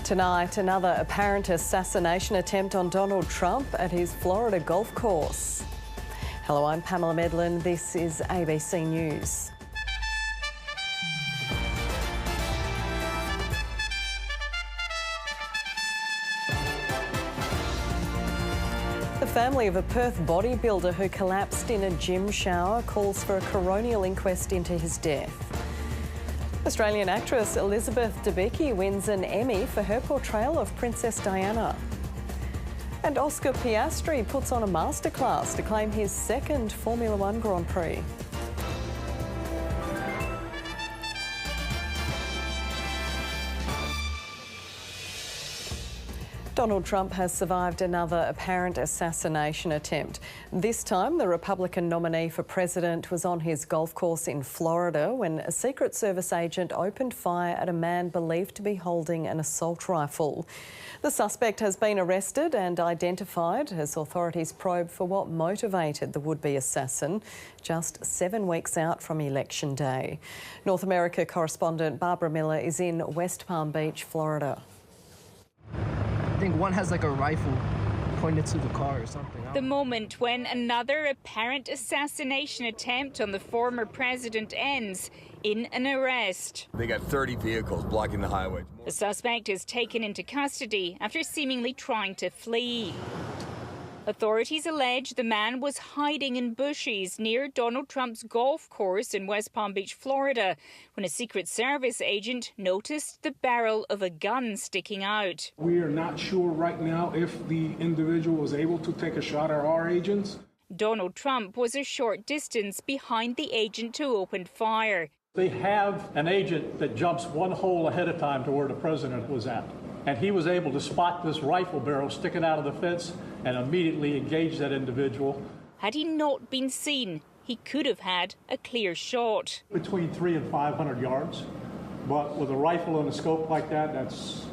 Tonight, another apparent assassination attempt on Donald Trump at his Florida golf course. Hello, I'm Pamela Medlen. This is ABC News. The family of a Perth bodybuilder who collapsed in a gym shower calls for a coronial inquest into his death. Australian actress Elizabeth Debicki wins an Emmy for her portrayal of Princess Diana. And Oscar Piastri puts on a masterclass to claim his second Formula One Grand Prix. Donald Trump has survived another apparent assassination attempt. This time, the Republican nominee for president was on his golf course in Florida when a Secret Service agent opened fire at a man believed to be holding an assault rifle. The suspect has been arrested and identified as authorities probe for what motivated the would-be assassin just 7 weeks out from Election Day. North America correspondent Barbara Miller is in West Palm Beach, Florida. I think one has like a rifle pointed to the car or something. The moment when another apparent assassination attempt on the former president ends in an arrest. They got 30 vehicles blocking the highway. The suspect is taken into custody after seemingly trying to flee. Authorities allege the man was hiding in bushes near Donald Trump's golf course in West Palm Beach, Florida, when a Secret Service agent noticed the barrel of a gun sticking out. We are not sure right now if the individual was able to take a shot at our agents. Donald Trump was a short distance behind the agent who opened fire. They have an agent that jumps one hole ahead of time to where the president was at. And he was able to spot this rifle barrel sticking out of the fence and immediately engage that individual. Had he not been seen, he could have had a clear shot. Between 300 and 500 yards. But with a rifle and a scope like that, that's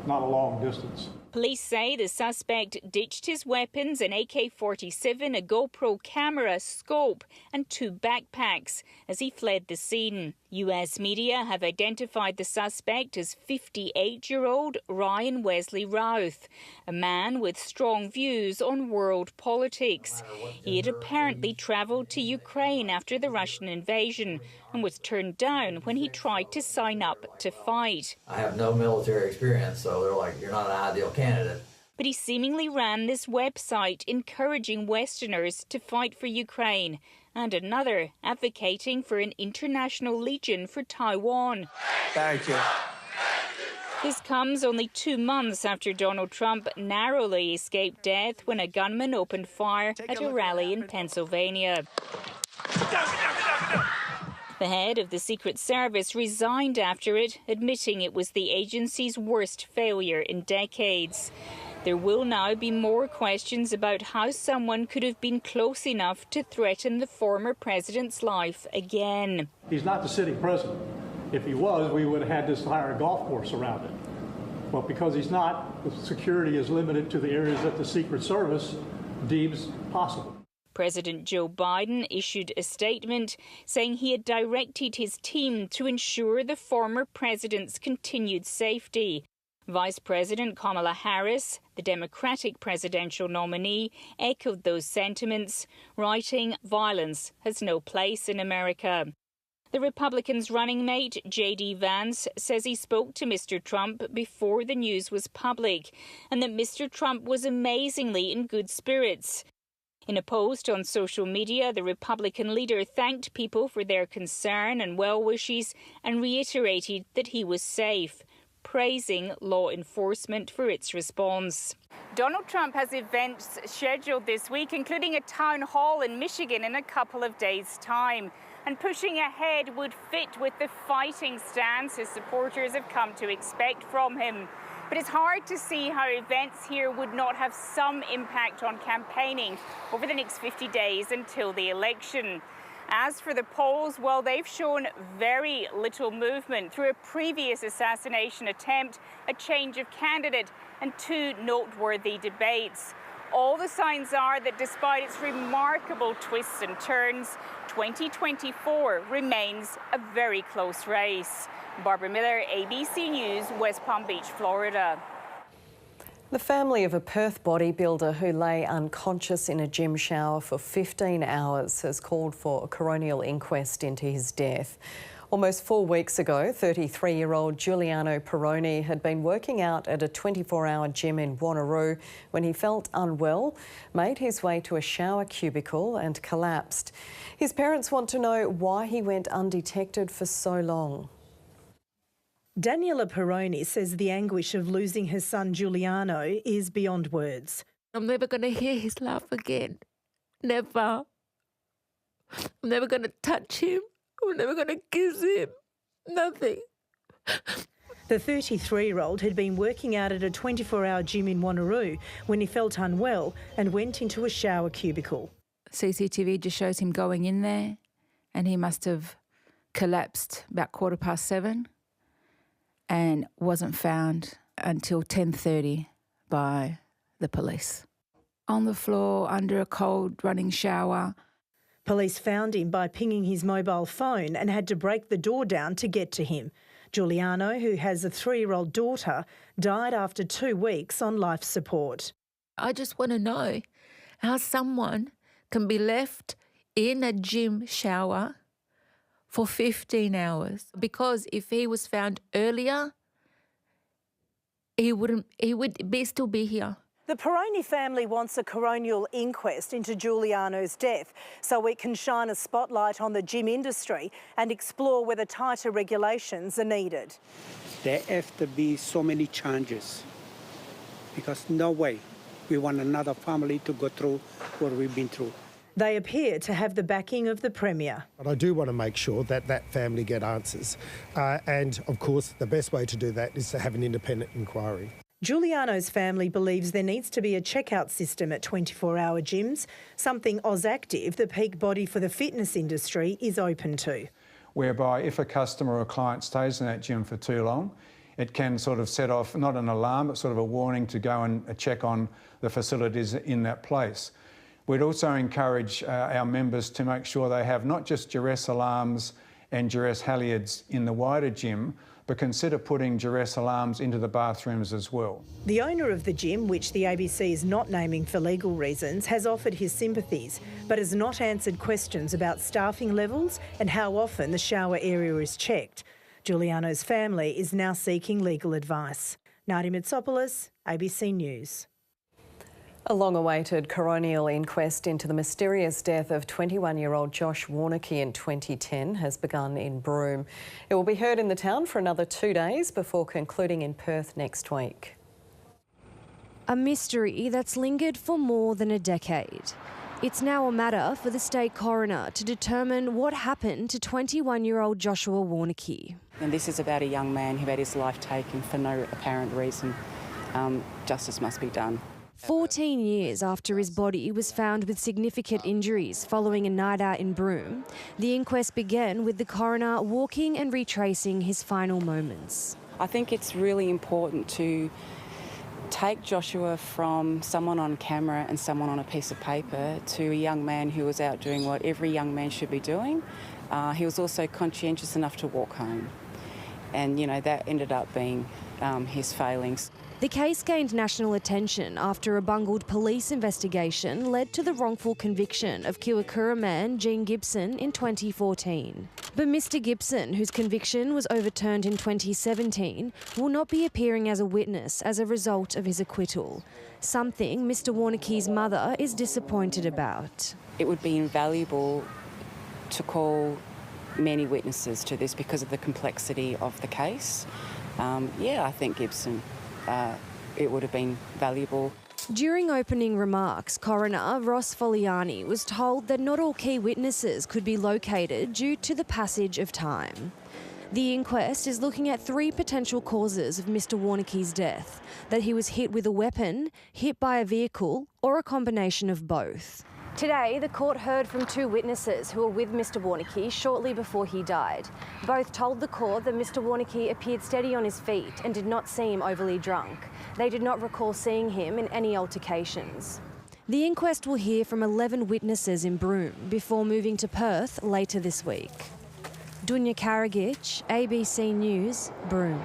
not a long distance. Police say the suspect ditched his weapons, an AK-47, a GoPro camera, scope and 2 backpacks as he fled the scene. US media have identified the suspect as 58-year-old Ryan Wesley Routh, a man with strong views on world politics. He had apparently travelled to Ukraine after the Russian invasion and was turned down when he tried to sign up to fight. I have no military experience, so they're like, you're not an ideal candidate. But he seemingly ran this website encouraging Westerners to fight for Ukraine, and another advocating for an international legion for Taiwan. Thank you. This comes only 2 months after Donald Trump narrowly escaped death when a gunman opened fire at a rally in Pennsylvania. The head of the Secret Service resigned after it, admitting it was the agency's worst failure in decades. There will now be more questions about how someone could have been close enough to threaten the former president's life again. He's not the sitting president. If he was, we would have had this entire golf course around it. But because he's not, the security is limited to the areas that the Secret Service deems possible. President Joe Biden issued a statement saying he had directed his team to ensure the former president's continued safety. Vice President Kamala Harris, the Democratic presidential nominee, echoed those sentiments, writing, "Violence has no place in America." The Republicans' running mate, J.D. Vance, says he spoke to Mr. Trump before the news was public and that Mr. Trump was amazingly in good spirits. In a post on social media, the Republican leader thanked people for their concern and well wishes and reiterated that he was safe, praising law enforcement for its response. Donald Trump has events scheduled this week, including a town hall in Michigan in a couple of days' time. And pushing ahead would fit with the fighting stance his supporters have come to expect from him. But it's hard to see how events here would not have some impact on campaigning over the next 50 days until the election. As for the polls, well, they've shown very little movement through a previous assassination attempt, a change of candidate, and 2 noteworthy debates. All the signs are that despite its remarkable twists and turns, 2024 remains a very close race. Barbara Miller, ABC News, West Palm Beach, Florida. The family of a Perth bodybuilder who lay unconscious in a gym shower for 15 hours has called for a coronial inquest into his death. Almost 4 weeks ago, 33-year-old Giuliano Peroni had been working out at a 24-hour gym in Wanneroo when he felt unwell, made his way to a shower cubicle and collapsed. His parents want to know why he went undetected for so long. Daniela Peroni says the anguish of losing her son Giuliano is beyond words. I'm never going to hear his laugh again. Never. I'm never going to touch him. I'm never going to kiss him. Nothing. The 33-year-old had been working out at a 24-hour gym in Wanneroo when he felt unwell and went into a shower cubicle. CCTV just shows him going in there and he must have collapsed about 7:15 and wasn't found until 10:30 by the police. On the floor, under a cold running shower. Police found him by pinging his mobile phone and had to break the door down to get to him. Giuliano, who has a 3-year-old daughter, died after 2 weeks on life support. I just want to know how someone can be left in a gym shower for 15 hours. Because if he was found earlier, he would still be here. The Peroni family wants a coronial inquest into Giuliano's death so it can shine a spotlight on the gym industry and explore whether tighter regulations are needed. There have to be so many changes because no way we want another family to go through what we've been through. They appear to have the backing of the Premier. But I do want to make sure that that family get answers. And, of course, the best way to do that is to have an independent inquiry. Giuliano's family believes there needs to be a checkout system at 24-hour gyms, something AusActive, the peak body for the fitness industry, is open to. Whereby if a customer or a client stays in that gym for too long, it can sort of set off, not an alarm, but sort of a warning to go and check on the facilities in that place. We'd also encourage our members to make sure they have not just duress alarms and duress halyards in the wider gym, but consider putting duress alarms into the bathrooms as well. The owner of the gym, which the ABC is not naming for legal reasons, has offered his sympathies, but has not answered questions about staffing levels and how often the shower area is checked. Giuliano's family is now seeking legal advice. Nadia Mitsopoulos, ABC News. A long-awaited coronial inquest into the mysterious death of 21-year-old Josh Warneke in 2010 has begun in Broome. It will be heard in the town for another 2 days before concluding in Perth next week. A mystery that's lingered for more than a decade. It's now a matter for the state coroner to determine what happened to 21-year-old Joshua Warneke. And this is about a young man who had his life taken for no apparent reason. Justice must be done. 14 years after his body was found with significant injuries following a night out in Broome, the inquest began with the coroner walking and retracing his final moments. I think it's really important to take Joshua from someone on camera and someone on a piece of paper to a young man who was out doing what every young man should be doing. He was also conscientious enough to walk home. And, you know, that ended up being his failings. The case gained national attention after a bungled police investigation led to the wrongful conviction of Kiwakura man Gene Gibson in 2014. But Mr Gibson, whose conviction was overturned in 2017, will not be appearing as a witness as a result of his acquittal, something Mr Warneke's mother is disappointed about. It would be invaluable to call many witnesses to this because of the complexity of the case. I think Gibson, it would have been valuable. During opening remarks, Coroner Ross Foliani was told that not all key witnesses could be located due to the passage of time. The inquest is looking at 3 potential causes of Mr Warneke's death: that he was hit with a weapon, hit by a vehicle, or a combination of both. Today, the court heard from 2 witnesses who were with Mr Warneke shortly before he died. Both told the court that Mr Warneke appeared steady on his feet and did not seem overly drunk. They did not recall seeing him in any altercations. The inquest will hear from 11 witnesses in Broome before moving to Perth later this week. Dunya Karagic, ABC News, Broome.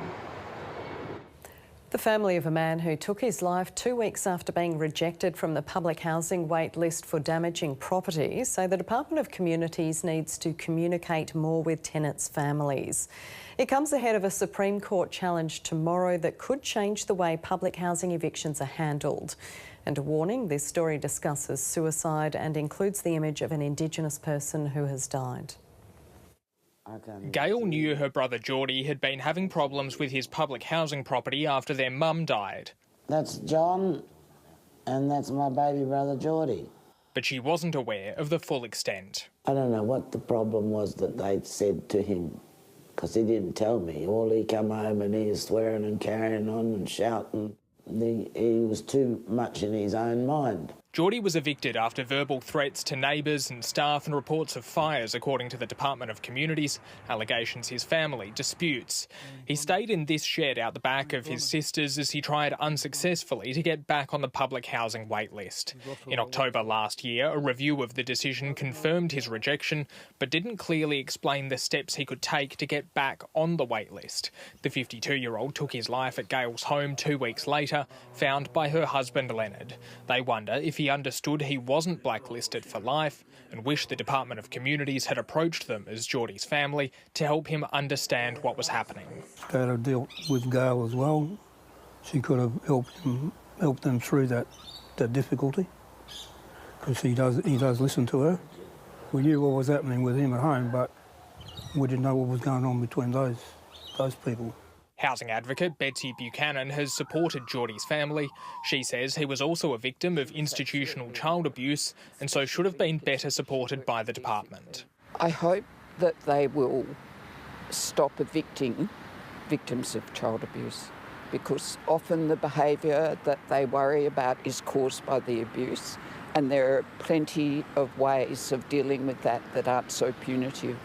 The family of a man who took his life 2 weeks after being rejected from the public housing wait list for damaging property say the Department of Communities needs to communicate more with tenants' families. It comes ahead of a Supreme Court challenge tomorrow that could change the way public housing evictions are handled. And a warning, this story discusses suicide and includes the image of an Indigenous person who has died. Gail knew her brother Geordie had been having problems with his public housing property after their mum died. That's John, and that's my baby brother Geordie. But she wasn't aware of the full extent. I don't know what the problem was that they'd said to him, because he didn't tell me. All he come home and he was swearing and carrying on and shouting. He was too much in his own mind. Geordie was evicted after verbal threats to neighbours and staff and reports of fires, according to the Department of Communities, allegations his family disputes. He stayed in this shed out the back of his sister's as he tried unsuccessfully to get back on the public housing wait list. In October last year, a review of the decision confirmed his rejection, but didn't clearly explain the steps he could take to get back on the wait list. The 52-year-old took his life at Gail's home 2 weeks later, found by her husband Leonard. They wonder if he understood he wasn't blacklisted for life and wish the Department of Communities had approached them as Geordie's family to help him understand what was happening. Dad had dealt with Gail as well. She could have helped them through that difficulty, because he does listen to her. We knew what was happening with him at home, but we didn't know what was going on between those people. Housing advocate Betsy Buchanan has supported Geordie's family. She says he was also a victim of institutional child abuse and so should have been better supported by the department. I hope that they will stop evicting victims of child abuse, because often the behaviour that they worry about is caused by the abuse, and there are plenty of ways of dealing with that aren't so punitive.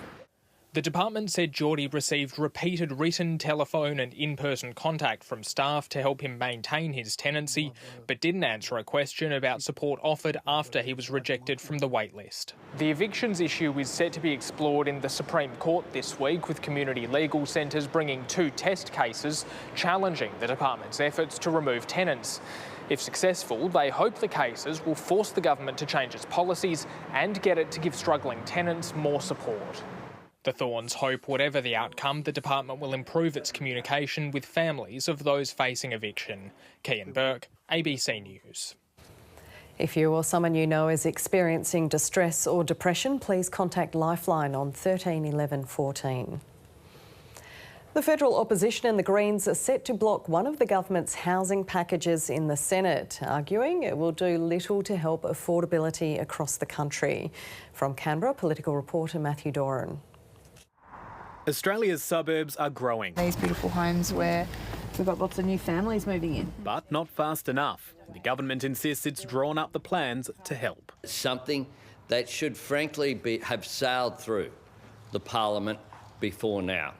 The department said Geordie received repeated written, telephone and in-person contact from staff to help him maintain his tenancy, but didn't answer a question about support offered after he was rejected from the wait list. The evictions issue is set to be explored in the Supreme Court this week, with community legal centres bringing 2 test cases challenging the department's efforts to remove tenants. If successful, they hope the cases will force the government to change its policies and get it to give struggling tenants more support. The Thorns hope, whatever the outcome, the department will improve its communication with families of those facing eviction. Kian Burke, ABC News. If you or someone you know is experiencing distress or depression, please contact Lifeline on 13 11 14. The federal opposition and the Greens are set to block one of the government's housing packages in the Senate, arguing it will do little to help affordability across the country. From Canberra, political reporter Matthew Doran. Australia's suburbs are growing. These beautiful homes where we've got lots of new families moving in. But not fast enough. The government insists it's drawn up the plans to help. Something that should frankly have sailed through the parliament before now.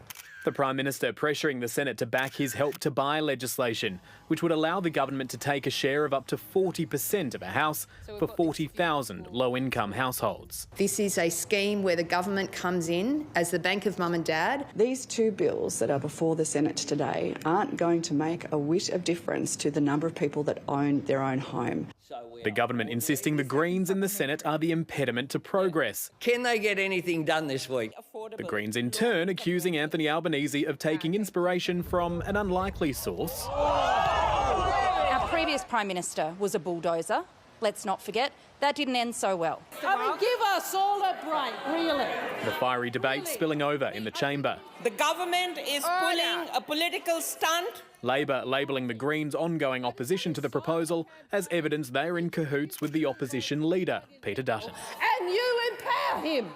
The Prime Minister pressuring the Senate to back his help to buy legislation, which would allow the government to take a share of up to 40% of a house for 40,000 low-income households. This is a scheme where the government comes in as the bank of mum and dad. These 2 bills that are before the Senate today aren't going to make a whit of difference to the number of people that own their own home. The government insisting the Greens in the Senate are the impediment to progress. Can they get anything done this week? The Greens in turn accusing Anthony Albanese of taking inspiration from an unlikely source. Our previous Prime Minister was a bulldozer. Let's not forget, that didn't end so well. I mean, give us all a break, really. The fiery debate spilling over in the chamber. The government is pulling a political stunt. Labor labelling the Greens' ongoing opposition to the proposal as evidence they're in cahoots with the opposition leader, Peter Dutton. And you empower him.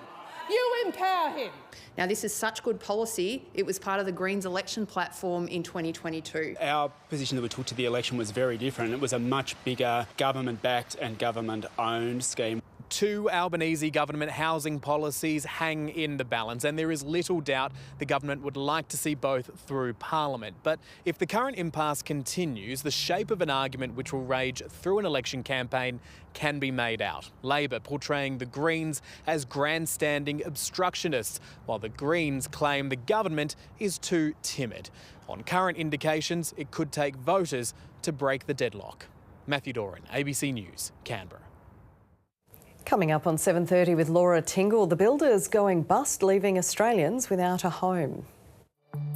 You empower him. Now, this is such good policy. It was part of the Greens election platform in 2022. Our position that we took to the election was very different. It was a much bigger government-backed and government-owned scheme. Two Albanese government housing policies hang in the balance, and there is little doubt the government would like to see both through Parliament. But if the current impasse continues, the shape of an argument which will rage through an election campaign can be made out. Labor portraying the Greens as grandstanding obstructionists, while the Greens claim the government is too timid. On current indications, it could take voters to break the deadlock. Matthew Doran, ABC News, Canberra. Coming up on 7:30 with Laura Tingle, the builders going bust, leaving Australians without a home.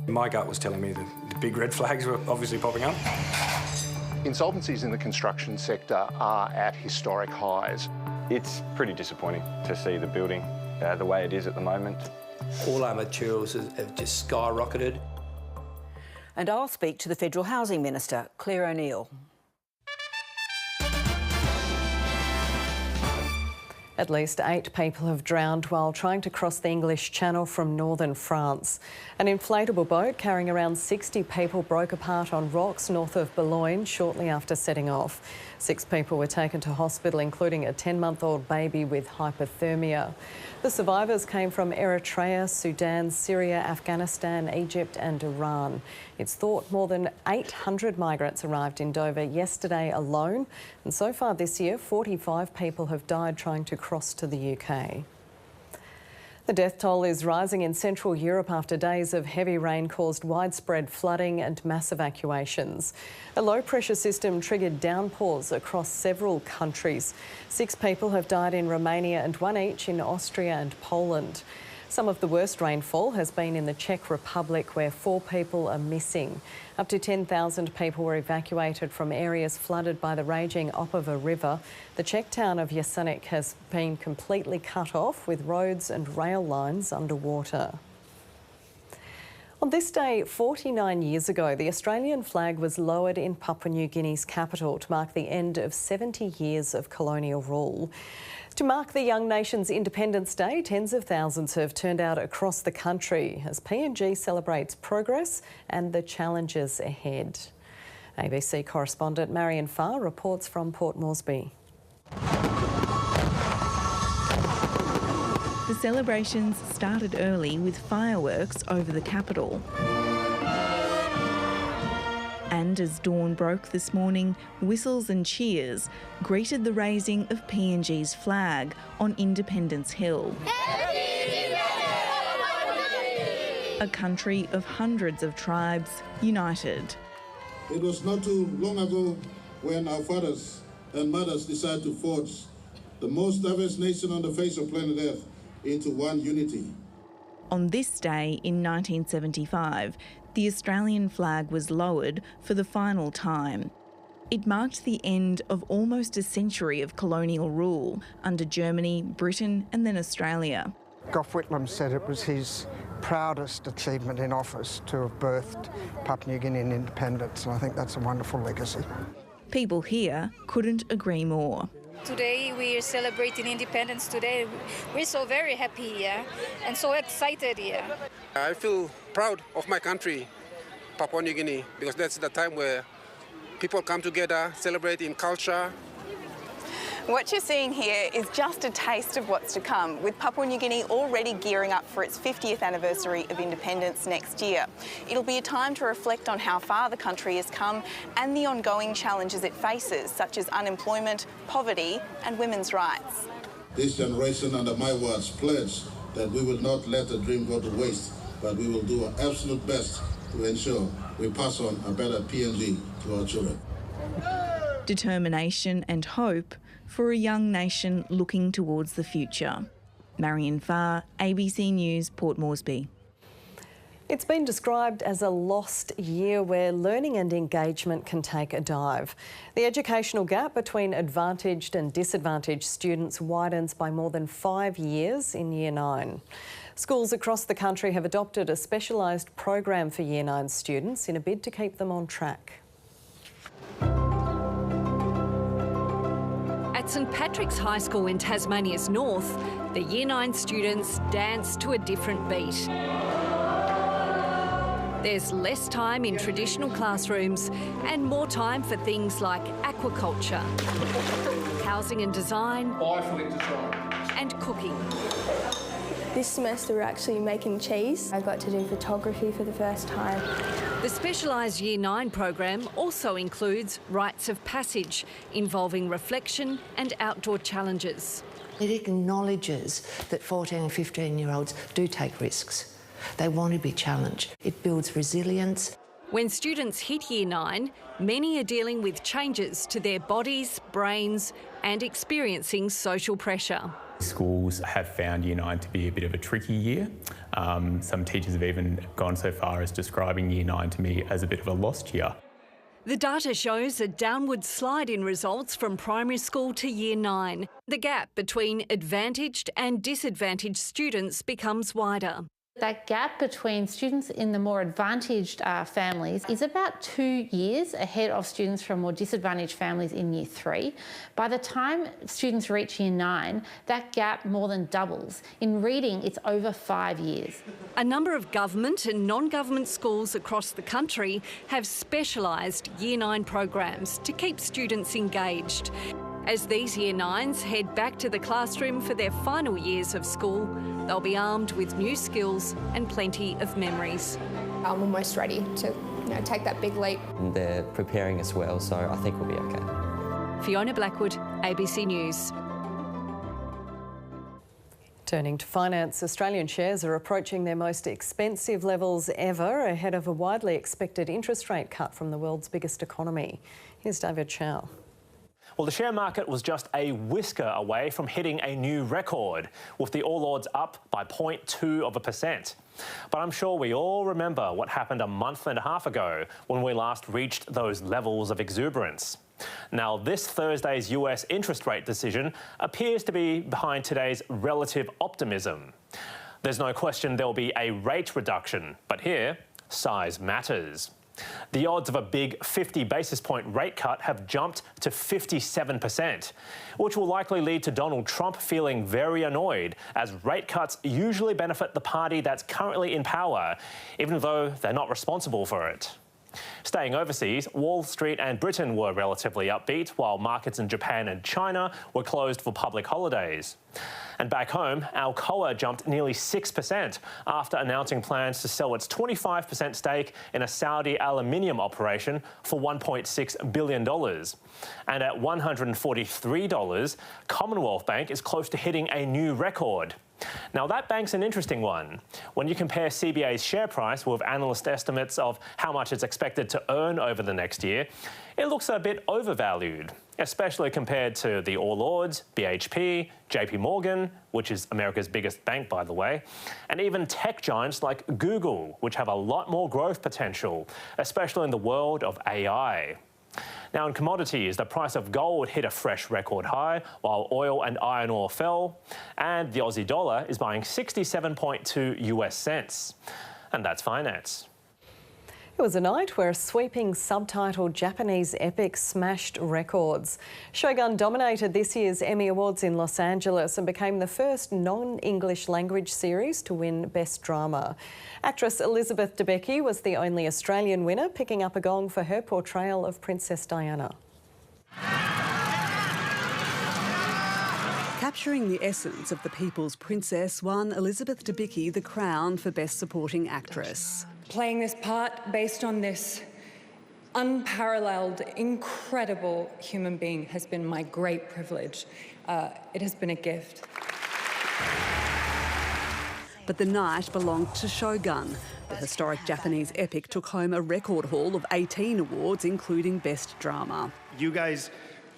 My gut was telling me that the big red flags were obviously popping up. Insolvencies in the construction sector are at historic highs. It's pretty disappointing to see the building the way it is at the moment. All our materials have just skyrocketed. And I'll speak to the Federal Housing Minister, Claire O'Neill. At least 8 people have drowned while trying to cross the English Channel from northern France. An inflatable boat carrying around 60 people broke apart on rocks north of Boulogne shortly after setting off. 6 people were taken to hospital, including a 10-month-old baby with hypothermia. The survivors came from Eritrea, Sudan, Syria, Afghanistan, Egypt and Iran. It's thought more than 800 migrants arrived in Dover yesterday alone, and so far this year 45 people have died trying to cross to the UK. The death toll is rising in Central Europe after days of heavy rain caused widespread flooding and mass evacuations. A low-pressure system triggered downpours across several countries. 6 people have died in Romania and 1 each in Austria and Poland. Some of the worst rainfall has been in the Czech Republic, where 4 people are missing. Up to 10,000 people were evacuated from areas flooded by the raging Opava River. The Czech town of Jeseník has been completely cut off, with roads and rail lines underwater. On this day 49 years ago, the Australian flag was lowered in Papua New Guinea's capital to mark the end of 70 years of colonial rule. To mark the young nation's Independence Day, tens of thousands have turned out across the country as PNG celebrates progress and the challenges ahead. ABC correspondent Marion Farr reports from Port Moresby. The celebrations started early with fireworks over the capital. And as dawn broke this morning, whistles and cheers greeted the raising of PNG's flag on Independence Hill. A country of hundreds of tribes united. It was not too long ago when our fathers and mothers decided to forge the most diverse nation on the face of planet Earth into one unity. On this day in 1975, the Australian flag was lowered for the final time. It marked the end of almost a century of colonial rule under Germany, Britain and then Australia. Gough Whitlam said it was his proudest achievement in office to have birthed Papua New Guinean independence, and I think that's a wonderful legacy. People here couldn't agree more. Today we are celebrating independence today. We're so very happy here and so excited here. I feel proud of my country, Papua New Guinea, because that's the time where people come together, celebrate in culture. What you're seeing here is just a taste of what's to come, with Papua New Guinea already gearing up for its 50th anniversary of independence next year. It'll be a time to reflect on how far the country has come and the ongoing challenges it faces, such as unemployment, poverty and women's rights. This generation, under my words, pledge that we will not let the dream go to waste, but we will do our absolute best to ensure we pass on a better PNG to our children. Determination and hope for a young nation looking towards the future. Marion Farr, ABC News, Port Moresby. It's been described as a lost year where learning and engagement can take a dive. The educational gap between advantaged and disadvantaged students widens by more than 5 years in Year 9. Schools across the country have adopted a specialised program for Year 9 students in a bid to keep them on track. At St Patrick's High School in Tasmania's north, the Year 9 students dance to a different beat. There's less time in traditional classrooms and more time for things like aquaculture. housing and design, and cooking. This semester we're actually making cheese. I got to do photography for the first time. The specialised Year 9 program also includes rites of passage, involving reflection and outdoor challenges. It acknowledges that 14 and 15-year-olds do take risks. They want to be challenged. It builds resilience. When students hit Year 9, many are dealing with changes to their bodies, brains and experiencing social pressure. Schools have found Year 9 to be a bit of a tricky year. Some teachers have even gone so far as describing Year 9 to me as a bit of a lost year. The data shows a downward slide in results from primary school to Year 9. The gap between advantaged and disadvantaged students becomes wider. That gap between students in the more advantaged families is about 2 years ahead of students from more disadvantaged families in Year 3. By the time students reach Year 9, that gap more than doubles. In reading, it's over 5 years. A number of government and non-government schools across the country have specialised Year 9 programs to keep students engaged. As these Year 9s head back to the classroom for their final years of school, they'll be armed with new skills and plenty of memories. I'm almost ready to take that big leap. And they're preparing us well, so I think we'll be okay. Fiona Blackwood, ABC News. Turning to finance, Australian shares are approaching their most expensive levels ever ahead of a widely expected interest rate cut from the world's biggest economy. Here's David Chow. Well, the share market was just a whisker away from hitting a new record, with the All Ords up by 0.2%. But I'm sure we all remember what happened a month and a half ago when we last reached those levels of exuberance. Now, this Thursday's US interest rate decision appears to be behind today's relative optimism. There's no question there'll be a rate reduction, but here, size matters. The odds of a big 50 basis point rate cut have jumped to 57%, which will likely lead to Donald Trump feeling very annoyed, as rate cuts usually benefit the party that's currently in power, even though they're not responsible for it. Staying overseas, Wall Street and Britain were relatively upbeat, while markets in Japan and China were closed for public holidays. And back home, Kaur jumped nearly 6% after announcing plans to sell its 25% stake in a Saudi aluminium operation for $1.6 billion. And at $143, Commonwealth Bank is close to hitting a new record. Now, that bank's an interesting one. When you compare CBA's share price with analyst estimates of how much it's expected to earn over the next year, it looks a bit overvalued, especially compared to the All Ords, BHP, JP Morgan, which is America's biggest bank, by the way, and even tech giants like Google, which have a lot more growth potential, especially in the world of AI. Now, in commodities, the price of gold hit a fresh record high, while oil and iron ore fell, and the Aussie dollar is buying 67.2 US cents. And that's finance. It was a night where a sweeping subtitled Japanese epic smashed records. Shogun dominated this year's Emmy Awards in Los Angeles and became the first non-English language series to win Best Drama. Actress Elizabeth Debicki was the only Australian winner, picking up a gong for her portrayal of Princess Diana. Capturing the essence of the People's Princess won Elizabeth Debicki the crown for Best Supporting Actress. Playing this part based on this unparalleled, incredible human being has been my great privilege. It has been a gift. But the night belonged to Shogun. The historic Japanese epic took home a record haul of 18 awards, including Best Drama. You guys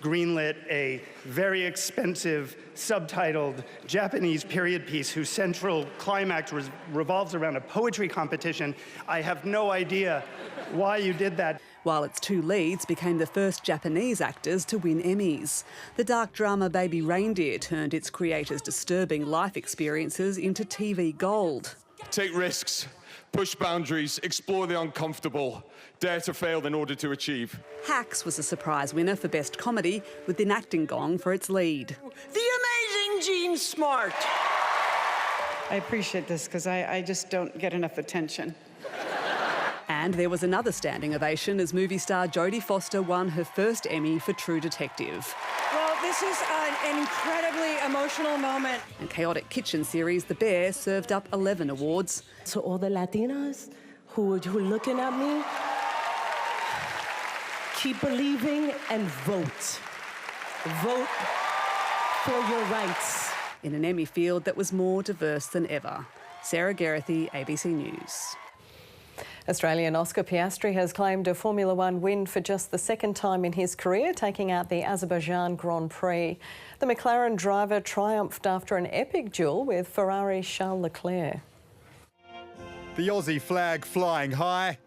greenlit a very expensive, subtitled Japanese period piece whose central climax revolves around a poetry competition. I have no idea why you did that. While its two leads became the first Japanese actors to win Emmys. The dark drama Baby Reindeer turned its creators' disturbing life experiences into TV gold. Take risks, push boundaries, explore the uncomfortable, dare to fail in order to achieve. Hacks was a surprise winner for Best Comedy, with an acting gong for its lead. The amazing Jean Smart. I appreciate this because I just don't get enough attention. And there was another standing ovation as movie star Jodie Foster won her first Emmy for True Detective. Well, This is an incredibly emotional moment. And chaotic kitchen series The Bear served up 11 awards. To all the Latinas who are looking at me, keep believing and vote. Vote for your rights. In an Emmy field that was more diverse than ever. Sarah Gerrithy, ABC News. Australian Oscar Piastri has claimed a Formula One win for just the second time in his career, taking out the Azerbaijan Grand Prix. The McLaren driver triumphed after an epic duel with Ferrari's Charles Leclerc. The Aussie flag flying high.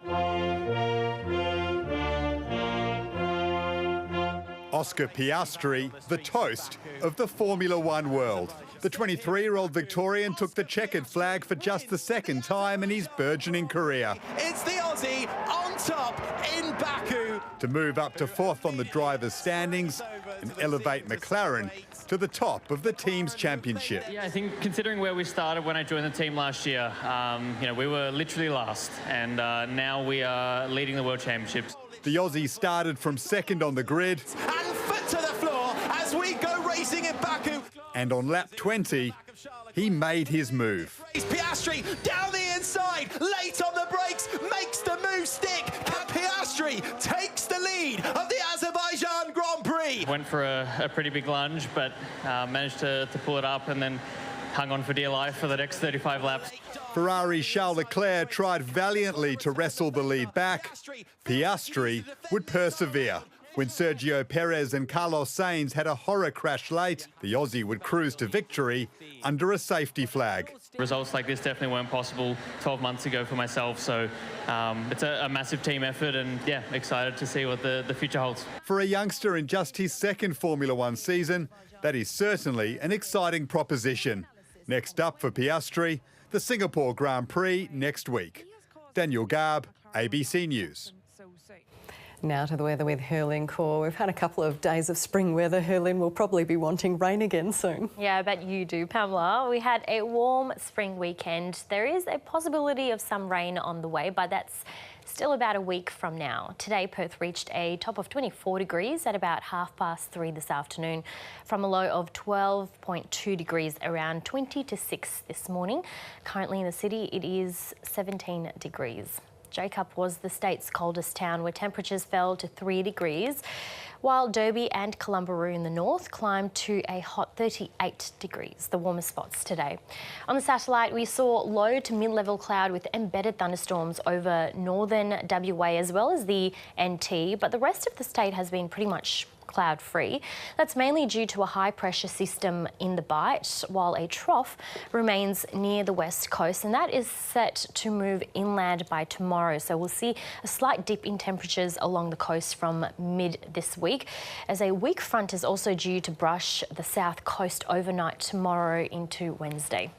Oscar Piastri, the toast of the Formula One world. The 23-year-old Victorian took the checkered flag for just the second time in his burgeoning career. It's the Aussie on top in Baku. To move up to fourth on the drivers' standings and elevate McLaren to the top of the team's championship. Yeah, I think considering where we started when I joined the team last year, we were literally last, and now we are leading the World Championships. The Aussie started from second on the grid. And foot to the floor as we go racing in Baku. And on lap 20, he made his move. Piastri down the inside, late on the brakes, makes the move stick. And Piastri takes the lead of the Azerbaijan Grand Prix. Went for a pretty big lunge, but managed to pull it up and then hung on for dear life for the next 35 laps. Ferrari's Charles Leclerc tried valiantly to wrestle the lead back. Piastri would persevere. When Sergio Perez and Carlos Sainz had a horror crash late, the Aussie would cruise to victory under a safety flag. Results like this definitely weren't possible 12 months ago for myself, so it's a massive team effort, and yeah, excited to see what the future holds. For a youngster in just his second Formula One season, that is certainly an exciting proposition. Next up for Piastri, the Singapore Grand Prix next week. Daniel Garb, ABC News. Now to the weather with Herlyn, Kaur. We've had a couple of days of spring weather. Herlyn will probably be wanting rain again soon. Yeah, I bet you do, Pamela. We had a warm spring weekend. There is a possibility of some rain on the way, but that's still about a week from now. Today, Perth reached a top of 24 degrees at about 3:30 this afternoon, from a low of 12.2 degrees around 20 to 6 this morning. Currently in the city, it is 17 degrees. Jacob was the state's coldest town, where temperatures fell to 3 degrees, while Derby and Columbaroo in the north climbed to a hot 38 degrees, the warmest spots today. On the satellite, we saw low to mid-level cloud with embedded thunderstorms over northern WA as well as the NT, but the rest of the state has been pretty much cloud-free. That's mainly due to a high-pressure system in the Bight, while a trough remains near the west coast, and that is set to move inland by tomorrow. So we'll see a slight dip in temperatures along the coast from mid this week, as a weak front is also due to brush the south coast overnight tomorrow into Wednesday.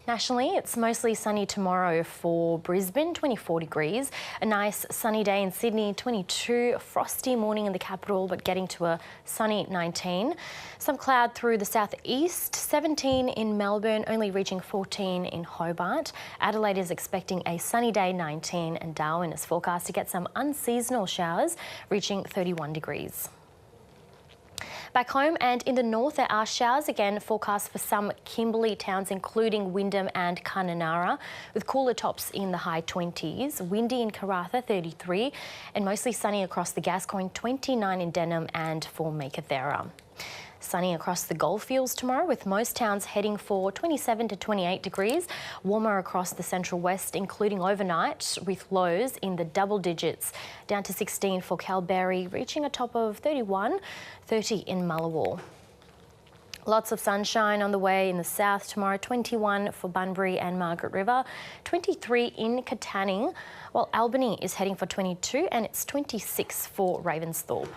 Nationally, it's mostly sunny tomorrow for Brisbane, 24 degrees. A nice sunny day in Sydney, 22. A frosty morning in the capital, but getting to a sunny 19. Some cloud through the southeast, 17 in Melbourne, only reaching 14 in Hobart. Adelaide is expecting a sunny day, 19, and Darwin is forecast to get some unseasonal showers, reaching 31 degrees. Back home and in the north, there are showers again forecast for some Kimberley towns, including Wyndham and Kununurra, with cooler tops in the high 20s. Windy in Karratha, 33, and mostly sunny across the Gascoyne, 29 in Denham and for Meekatharra. Sunny across the Goldfields tomorrow, with most towns heading for 27 to 28 degrees. Warmer across the central west, including overnight, with lows in the double digits, down to 16 for Kalbarri, reaching a top of 31, 30 in Mullawall. Lots of sunshine on the way in the south tomorrow, 21 for Bunbury and Margaret River, 23 in Katanning, while Albany is heading for 22 and it's 26 for Ravensthorpe.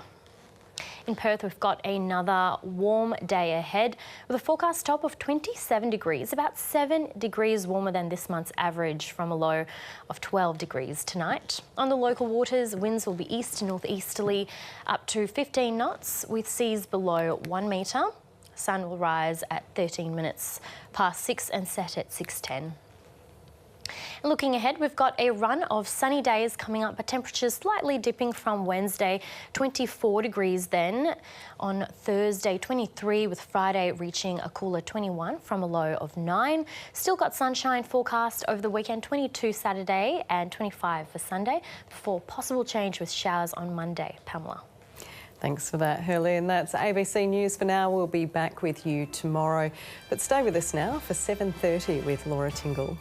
In Perth, we've got another warm day ahead with a forecast top of 27 degrees, about 7 degrees warmer than this month's average, from a low of 12 degrees tonight. On the local waters, winds will be east to northeasterly up to 15 knots with seas below 1 metre. Sun will rise at 13 minutes past 6 and set at 6:10. Looking ahead, we've got a run of sunny days coming up, but temperatures slightly dipping from Wednesday, 24 degrees then. On Thursday, 23, with Friday reaching a cooler 21 from a low of 9. Still got sunshine forecast over the weekend, 22 Saturday and 25 for Sunday, before possible change with showers on Monday. Pamela. Thanks for that, Herlyn. That's ABC News for now. We'll be back with you tomorrow. But stay with us now for 7:30 with Laura Tingle.